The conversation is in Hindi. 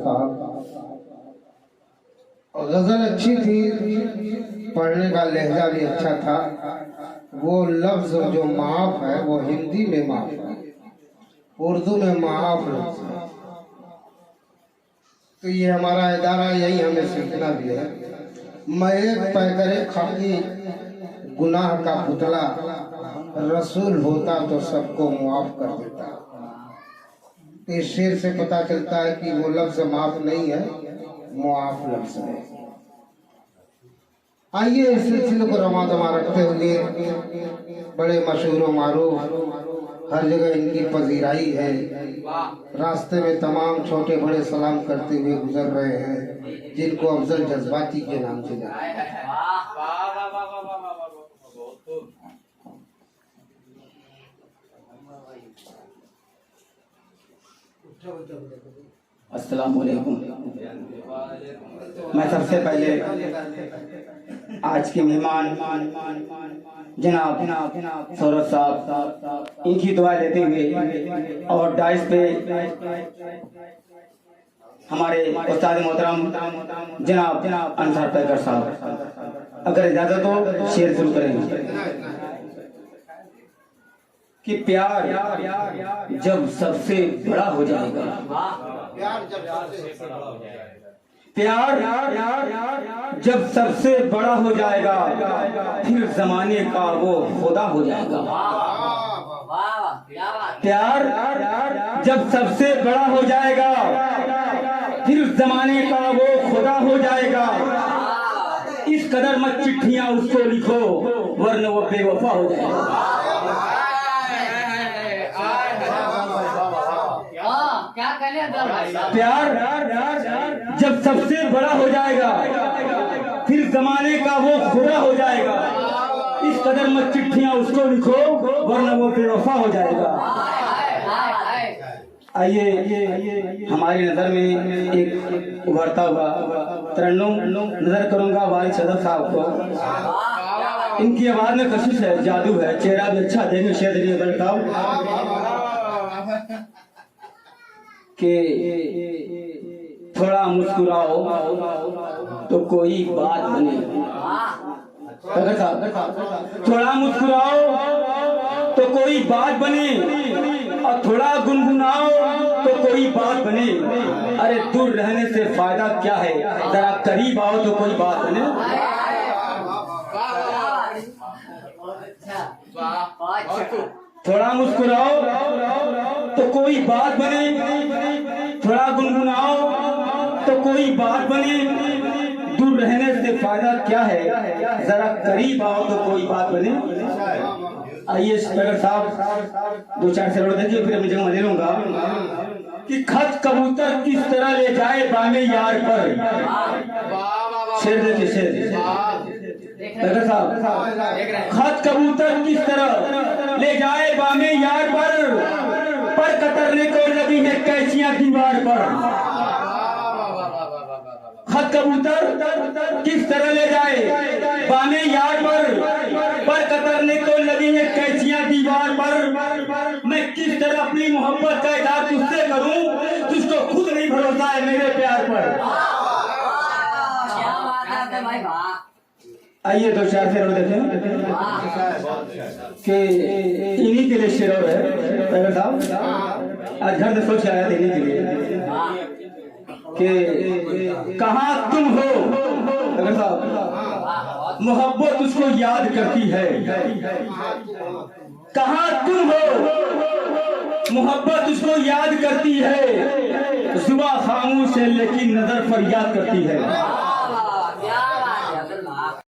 साहब। गजल अच्छी थी, पढ़ने का लहजा भी अच्छा था। वो लफ्ज जो माफ है वो हिंदी में माफ है, उर्दू में माफ लफ्ज है। तो ये हमारा इदारा यही हमें सीखना भी है। मैं एक पैकरे खाकी गुनाह का पुतला, रसूल होता तो सबको मुआफ कर देता। इस शेर से पता चलता है कि वो लफ्ज माफ नहीं है, मुआफ लफ्ज है। आइए इस सिलसिले को रमा दमा रखते हुए, बड़े मशहूर व मारूफ, हर जगह इनकी पजीराई है। रास्ते में तमाम छोटे बड़े सलाम करते हुए गुजर रहे हैं, जिनको अफजल जज्बाती के नाम से जाना है। अस्सलाम वालेकुम। मैं सबसे पहले आज के मेहमान जनाब सौरभ साहब, इनकी दुआ लेते हुए और डाइस पे हमारे उस्ताद मोहतरम जनाब अंसार पैकर साहब, अगर इजाजत हो शेर शुरू करेंगे कि प्यार जब सबसे बड़ा हो जाएगा, प्यार जब सबसे बड़ा हो जाएगा, फिर जमाने का वो खुदा हो जाएगा। प्यार जब सबसे बड़ा हो जाएगा, फिर जमाने का वो खुदा हो जाएगा। इस कदर मत चिट्ठियां उसको लिखो, वरना वो बेवफा हो जाएगा। प्यार जब सबसे बड़ा हो जाएगा, फिर जमाने का वो खुदा हो जाएगा। इस कदर मत चिट्ठियां उसको लिखो, वरना वो बेवफा हो जाएगा। आइए हमारी नजर में एक उभरता हुआ तरन्नुम नजर करूंगा वारिस सदर साहब को। इनकी आवाज में कशिश है, जादू है, चेहरा भी अच्छा देखें शेर कि थोड़ा मुस्कुराओ तो कोई बात बने। थोड़ा मुस्कुराओ तो कोई बात बने, और थोड़ा गुनगुनाओ तो कोई बात बने। अरे दूर रहने से फायदा क्या है, जरा करीब आओ तो कोई बात बने। थोड़ा मुस्कुराओ तो कोई बात बने, थोड़ा गुनगुनाओ तो कोई बात बने। दूर रहने से फायदा क्या है, जरा करीब आओ तो कोई बात बने। आइए स्पीकर साहब दो चार शेर देखिए, फिर मैं जगह ले लूंगा कि खत कबूतर किस तरह ले जाए बामे यार पर। शेर देखिए, शेर साहब, खत कबूतर किस तरह ले जाए बामे यार पर कतरने को लगी है कैचियां दीवार पर। खत कबूतर किस तरह ले जाए बामे यार पर कतरने को लगी है कैचियां दीवार पर। मैं किस तरह अपनी मोहब्बत का इज़हार तुझसे करूं, तुझको खुद नहीं भरोसा है मेरे प्यार पर। आइए दो चार शेर देखें कि इन्हीं के लिए शेर है साहब। आज घर में सोच आया देने के लिए कि कहाँ तुम हो अगर साहब, मोहब्बत उसको याद करती है। कहाँ तुम हो, मोहब्बत उसको याद करती है। जुबान खामोश है लेकिन नजर फरियाद करती है।